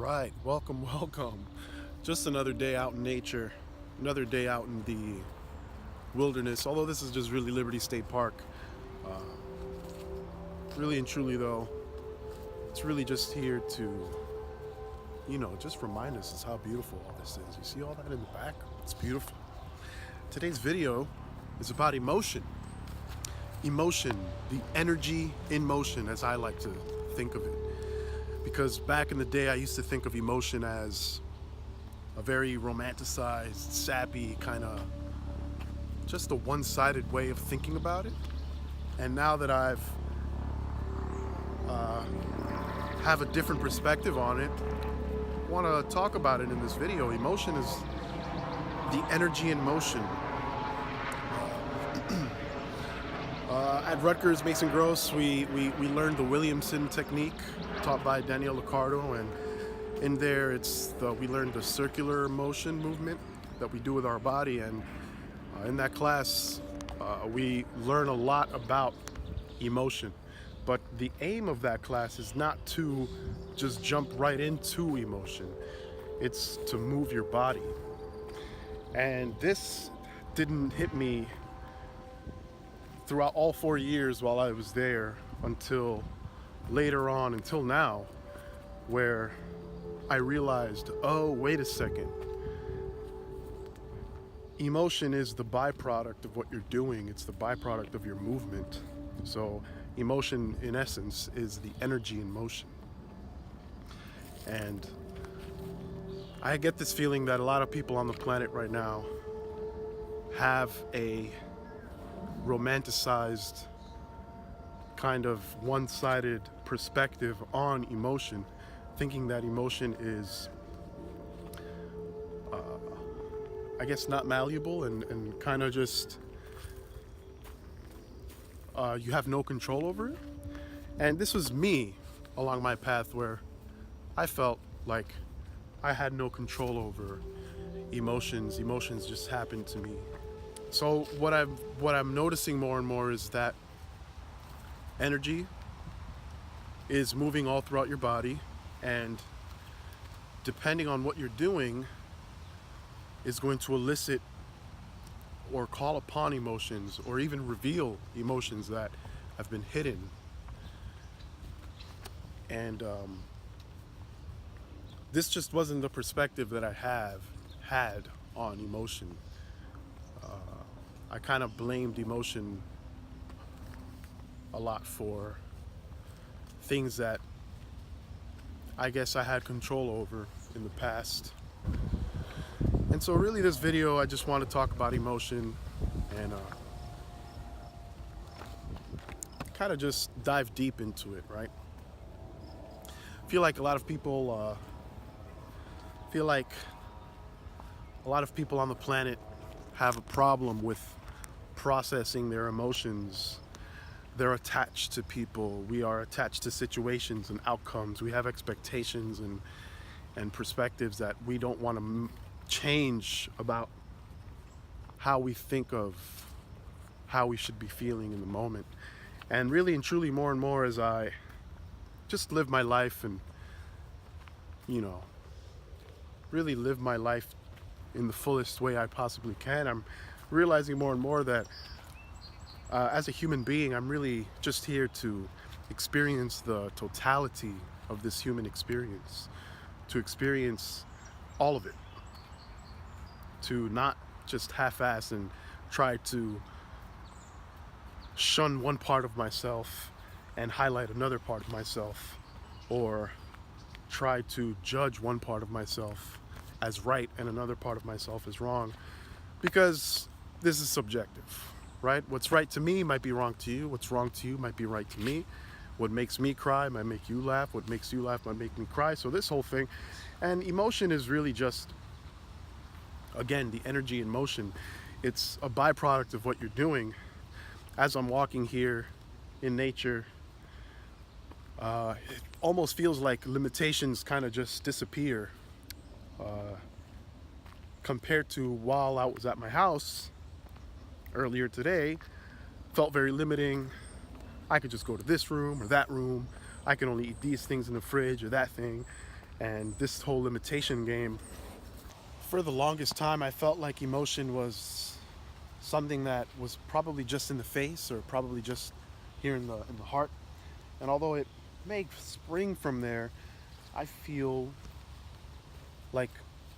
Right, welcome, welcome. Just another day out in nature, another day out in the wilderness. Although this is just really Liberty State Park. Really and truly, though, it's really just here to, just remind us just how beautiful all this is. You see all that in the back? It's beautiful. Today's video is about emotion. Emotion, the energy in motion, as I like to think of it. Because back in the day, I used to think of emotion as a very romanticized, sappy kind of, just a one-sided way of thinking about it. And now that I've have a different perspective on it, I want to talk about it in this video. Emotion is the energy in motion. At Rutgers Mason Gross, we learned the Williamson technique taught by Daniel Ricardo, and in there we learned the circular motion movement that we do with our body. And in that class, we learn a lot about emotion. But the aim of that class is not to just jump right into emotion. It's to move your body. And this didn't hit me throughout all 4 years while I was there until later on, until now, where I realized, oh, wait a second. Emotion is the byproduct of what you're doing. It's the byproduct of your movement. So emotion, in essence, is the energy in motion. And I get this feeling that a lot of people on the planet right now have a romanticized, kind of one-sided perspective on emotion, thinking that emotion is, I guess, not malleable and kind of just, you have no control over it. And this was me along my path where I felt like I had no control over emotions. Emotions just happened to me. So what I'm noticing more and more is that energy is moving all throughout your body, and depending on what you're doing is going to elicit or call upon emotions, or even reveal emotions that have been hidden. And this just wasn't the perspective that I had on emotion. I kind of blamed emotion a lot for things that I guess I had control over in the past. And so really this video, I just want to talk about emotion and kind of just dive deep into it, right? I feel like a lot of people on the planet have a problem with processing their emotions. They're attached to people. We are attached to situations and outcomes. We have expectations and perspectives that we don't want to change about how we think of how we should be feeling in the moment. And really and truly, more and more, as I just live my life and, really live my life in the fullest way I possibly can, I'm realizing more and more that as a human being, I'm really just here to experience the totality of this human experience, to experience all of it, to not just half-ass and try to shun one part of myself and highlight another part of myself, or try to judge one part of myself as right and another part of myself as wrong, because this is subjective, right? What's right to me might be wrong to you. What's wrong to you might be right to me. What makes me cry might make you laugh. What makes you laugh might make me cry. So this whole thing, and emotion is really just, again, the energy in motion. It's a byproduct of what you're doing. As I'm walking here in nature, it almost feels like limitations kind of just disappear. Compared to while I was at my house earlier today, felt very limiting. I could just go to this room or that room. I can only eat these things in the fridge or that thing. And this whole limitation game, for the longest time, I felt like emotion was something that was probably just in the face or probably just here in the heart. And although it may spring from there, I feel like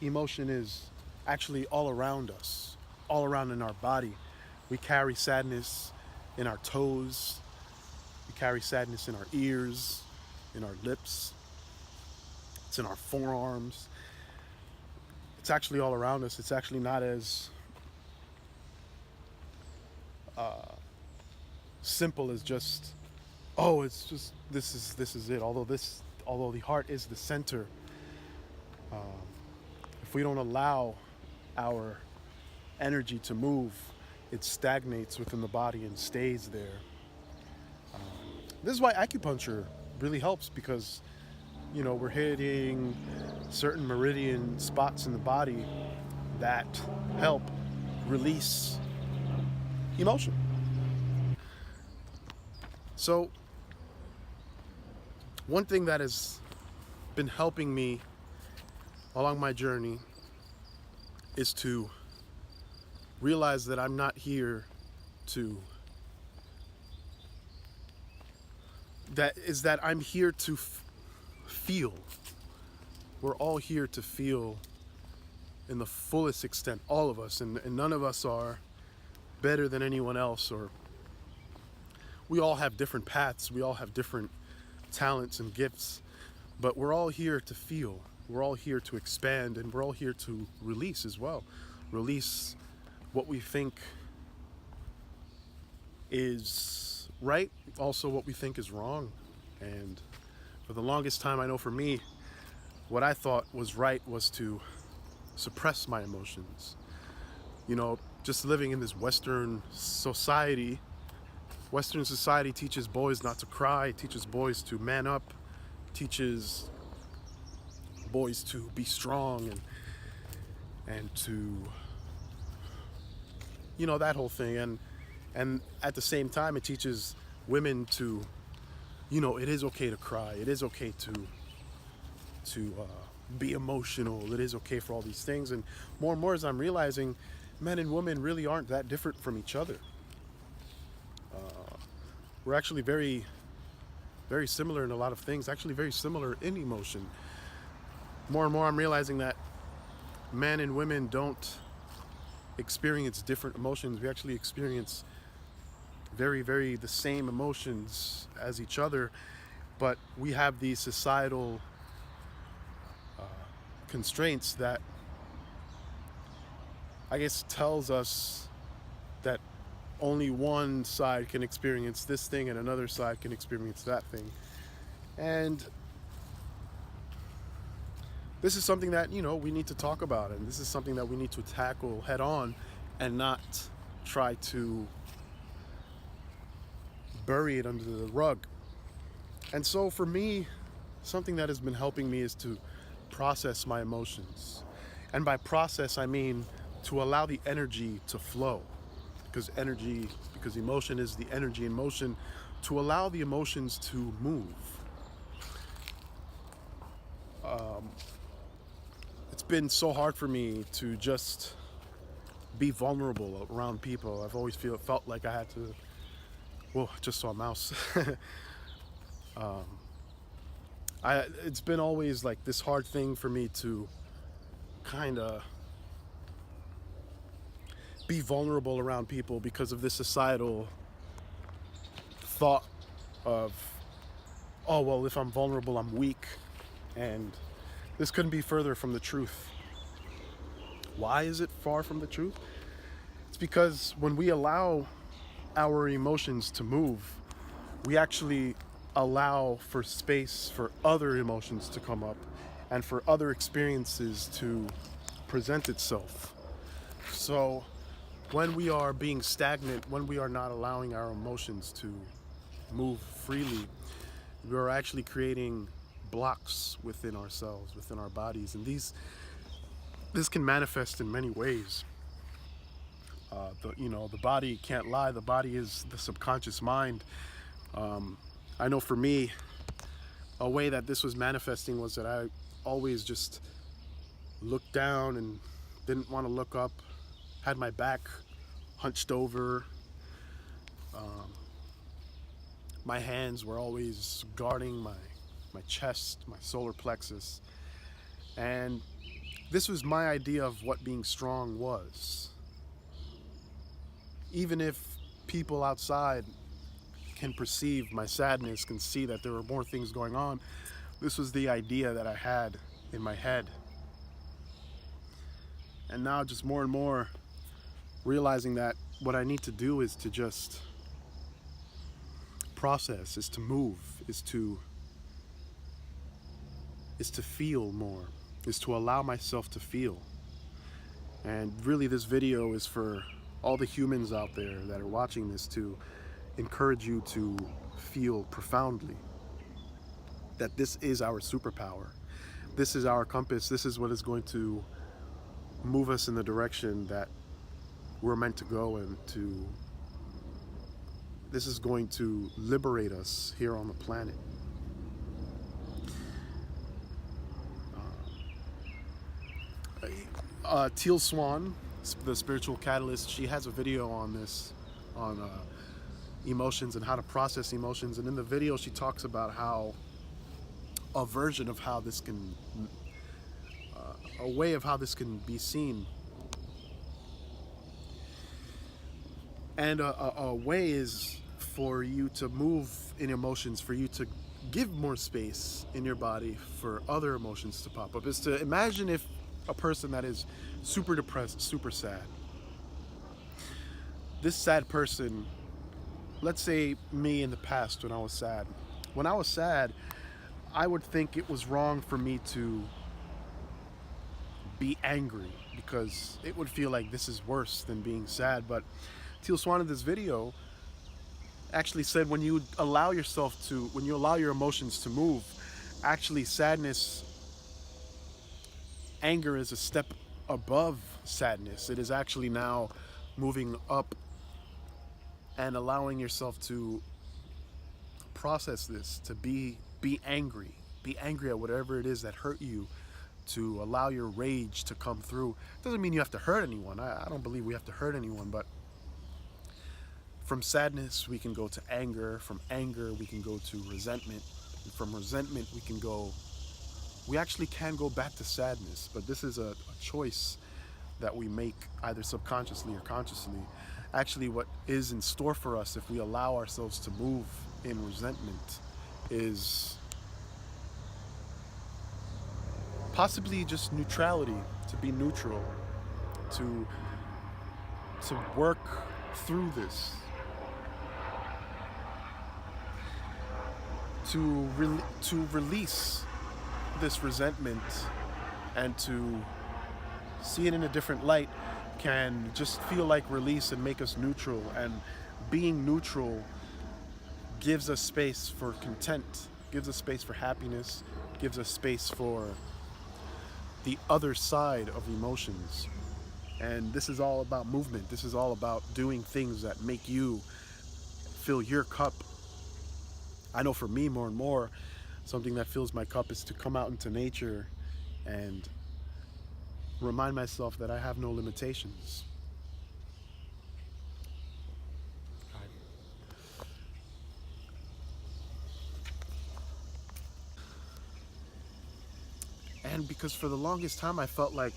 emotion is actually all around us, all around in our body. We carry sadness in our toes, we carry sadness in our ears, in our lips, it's in our forearms. It's actually all around us. It's actually not as simple as just, oh, it's just this is it. Although the heart is the center, if we don't allow our energy to move, it stagnates within the body and stays there. This is why acupuncture really helps, because we're hitting certain meridian spots in the body that help release emotion. So one thing that has been helping me along my journey is to realize that I'm not here to that I'm here to feel. We're all here to feel in the fullest extent, all of us, and none of us are better than anyone else, or we all have different paths, we all have different talents and gifts, but we're all here to feel. We're all here to expand, and we're all here to release as well. Release what we think is right, also what we think is wrong. And for the longest time, I know for me, what I thought was right was to suppress my emotions. Just living in this Western society teaches boys not to cry, teaches boys to man up, teaches boys to be strong and to that whole thing, and at the same time it teaches women to it is okay to cry, it is okay to be emotional, it is okay for all these things. And more as I'm realizing, men and women really aren't that different from each other. We're actually very, very similar in a lot of things, actually very similar in emotion. More and more I'm realizing that men and women don't experience different emotions. We actually experience very, very the same emotions as each other, but we have these societal constraints that I guess tells us that only one side can experience this thing and another side can experience that thing. And this is something that we need to talk about, and this is something that we need to tackle head on and not try to bury it under the rug. And so for me, something that has been helping me is to process my emotions. And by process, I mean to allow the energy to flow, because emotion is the energy in motion, to allow the emotions to move. It's been so hard for me to just be vulnerable around people. I've always felt like I had to, whoa, just saw a mouse. It's been always like this hard thing for me to kind of be vulnerable around people because of this societal thought of, oh, well, if I'm vulnerable, I'm weak. And this couldn't be further from the truth. Why is it far from the truth? It's because when we allow our emotions to move, we actually allow for space for other emotions to come up and for other experiences to present itself. So when we are being stagnant, when we are not allowing our emotions to move freely, we are actually creating blocks within ourselves, within our bodies. And this can manifest in many ways. The body can't lie. The body is the subconscious mind. I know for me, a way that this was manifesting was that always just looked down and didn't want to look up, had my back hunched over. My hands were always guarding my chest, my solar plexus. And this was my idea of what being strong was. Even if people outside can perceive my sadness, can see that there were more things going on, this was the idea that I had in my head. And now just more and more realizing that what I need to do is to just process, is to move, is to feel more, is to allow myself to feel. And really this video is for all the humans out there that are watching this, to encourage you to feel profoundly that this is our superpower. This is our compass. This is what is going to move us in the direction that we're meant to go, and this is going to liberate us here on the planet. Teal Swan, the spiritual catalyst, she has a video on this, on emotions and how to process emotions. And in the video, she talks about how a version of how this can, a way of how this can be seen. And a way is for you to move in emotions, for you to give more space in your body for other emotions to pop up, is to imagine if a person that is super depressed, super sad. This sad person, let's say me in the past when I was sad. When I was sad, I would think it was wrong for me to be angry, because it would feel like this is worse than being sad. But Teal Swan in this video actually said when you allow yourself to, when you allow your emotions to move, actually sadness, anger is a step above sadness. It is actually now moving up and allowing yourself to process this, to be angry. Be angry at whatever it is that hurt you, to allow your rage to come through. Doesn't mean you have to hurt anyone. I don't believe we have to hurt anyone, but from sadness we can go to anger. From anger we can go to resentment. And from resentment we actually can go back to sadness. But this is a choice that we make, either subconsciously or consciously. Actually, what is in store for us if we allow ourselves to move in resentment is possibly just neutrality, to be neutral, to work through this, to release this resentment, and to see it in a different light can just feel like release and make us neutral. And being neutral gives us space for content, gives us space for happiness, gives us space for the other side of emotions. And this is all about movement. This is all about doing things that make you fill your cup. I know for me, more and more, something that fills my cup is to come out into nature and remind myself that I have no limitations. And because for the longest time I felt like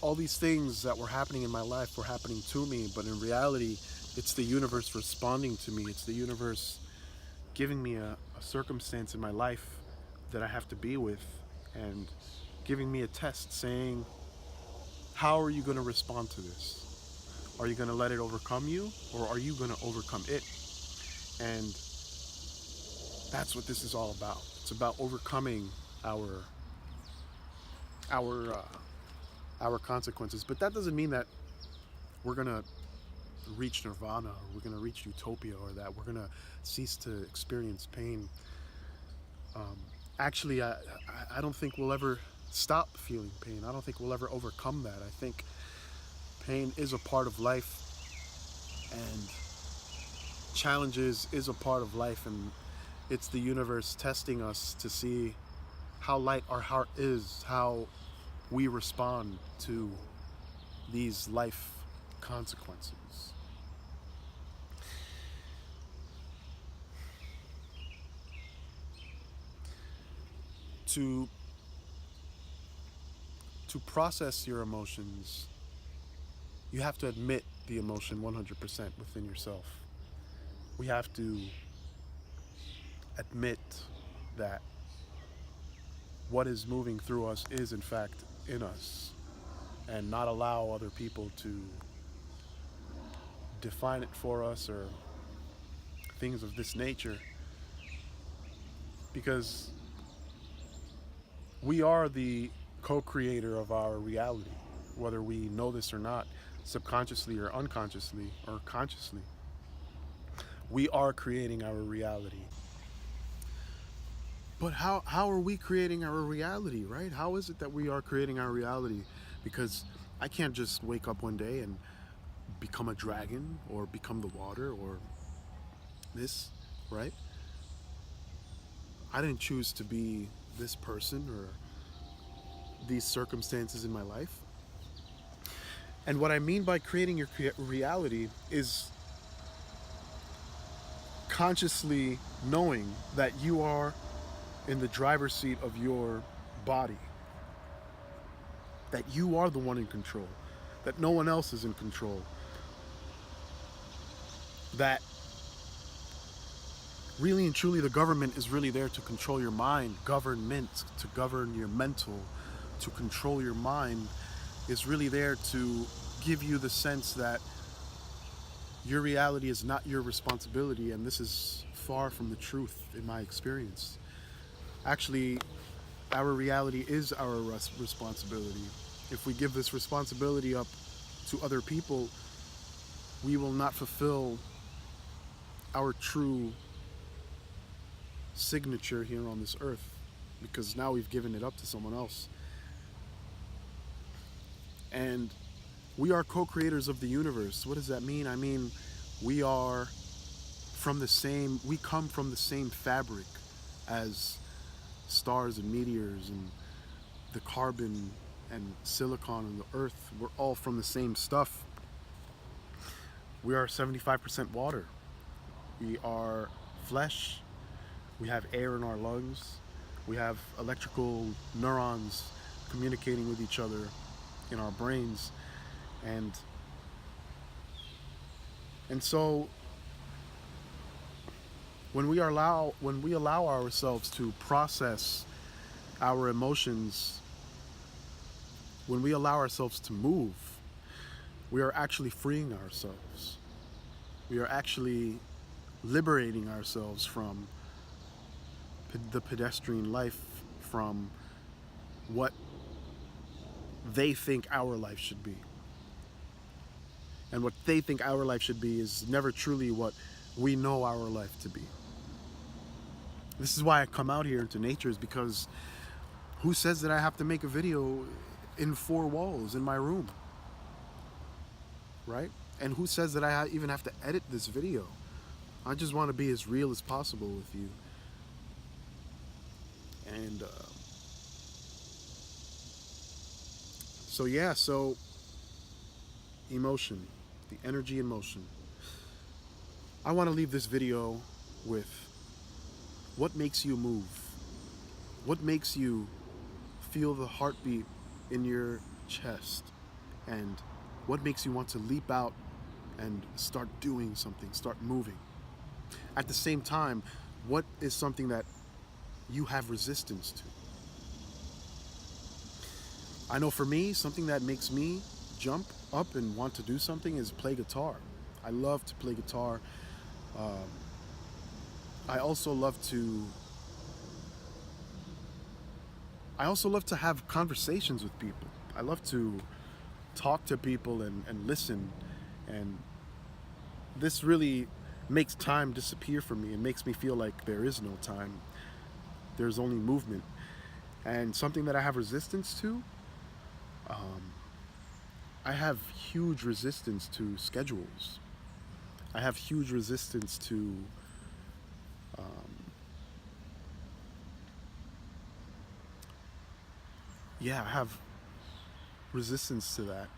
all these things that were happening in my life were happening to me, but in reality it's the universe responding to me. It's the universe giving me a circumstance in my life that I have to be with, and giving me a test saying, how are you going to respond to this? Are you going to let it overcome you, or are you going to overcome it? And that's what this is all about. It's about overcoming our consequences. But that doesn't mean that we're going to reach nirvana, or we're going to reach utopia, or that we're going to cease to experience pain. Actually, I don't think we'll ever stop feeling pain. I don't think we'll ever overcome that. I think pain is a part of life, and challenges is a part of life, and it's the universe testing us to see how light our heart is, how we respond to these life consequences. To process your emotions, you have to admit the emotion 100% within yourself. We have to admit that what is moving through us is in fact in us, and not allow other people to define it for us or things of this nature, because we are the co-creator of our reality, whether we know this or not, subconsciously or unconsciously or consciously. We are creating our reality. But how are we creating our reality, right? How is it that we are creating our reality? Because I can't just wake up one day and become a dragon or become the water or this, right? I didn't choose to be this person or these circumstances in my life. And what I mean by creating your reality is consciously knowing that you are in the driver's seat of your body, that you are the one in control, that no one else is in control, that really and truly the government is really there to control your mind. Government, to govern your mental, to control your mind, is really there to give you the sense that your reality is not your responsibility, and this is far from the truth in my experience. Actually, our reality is our responsibility. If we give this responsibility up to other people, we will not fulfill our true signature here on this earth, because now we've given it up to someone else. And we are co-creators of the universe. What does that mean? I mean, we are we come from the same fabric as stars and meteors and the carbon and silicon and the earth. We're all from the same stuff. We are 75% water. We are flesh. We have air in our lungs. We have electrical neurons communicating with each other in our brains. And so when we allow ourselves to process our emotions, when we allow ourselves to move, we are actually freeing ourselves. We are actually liberating ourselves from the pedestrian life, from what they think our life should be. And what they think our life should be is never truly what we know our life to be. This is why I come out here into nature, is because who says that I have to make a video in four walls in my room, right? And who says that I even have to edit this video? I just want to be as real as possible with you. And so emotion, the energy in motion. I want to leave this video with what makes you move, what makes you feel the heartbeat in your chest, and what makes you want to leap out and start doing something, start moving. At the same time, what is something that you have resistance to? I know for me, something that makes me jump up and want to do something is play guitar. I love to play guitar. I also love to have conversations with people. I love to talk to people and listen. And this really makes time disappear for me. It makes me feel like there is no time. There's only movement. And something that I have resistance to, I have huge resistance to schedules. I have huge resistance to yeah, I have resistance to that.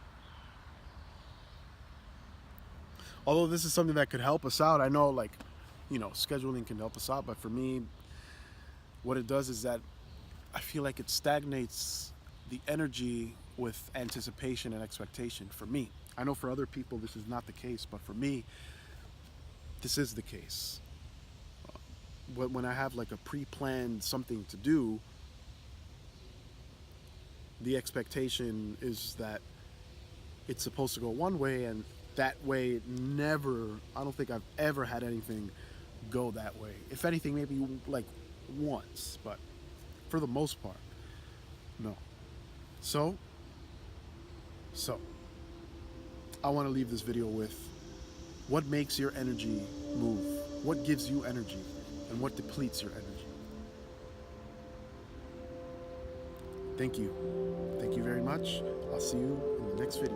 Although this is something that could help us out, I know, like, scheduling can help us out, but for me, what it does is that I feel like it stagnates the energy with anticipation and expectation for me. I know for other people this is not the case, but for me, this is the case. When I have like a pre-planned something to do, the expectation is that it's supposed to go one way, and that way never, I don't think I've ever had anything go that way. If anything, maybe like once, but for the most part, no. So, I want to leave this video with what makes your energy move, what gives you energy, and what depletes your energy. Thank you. Thank you very much. I'll see you in the next video.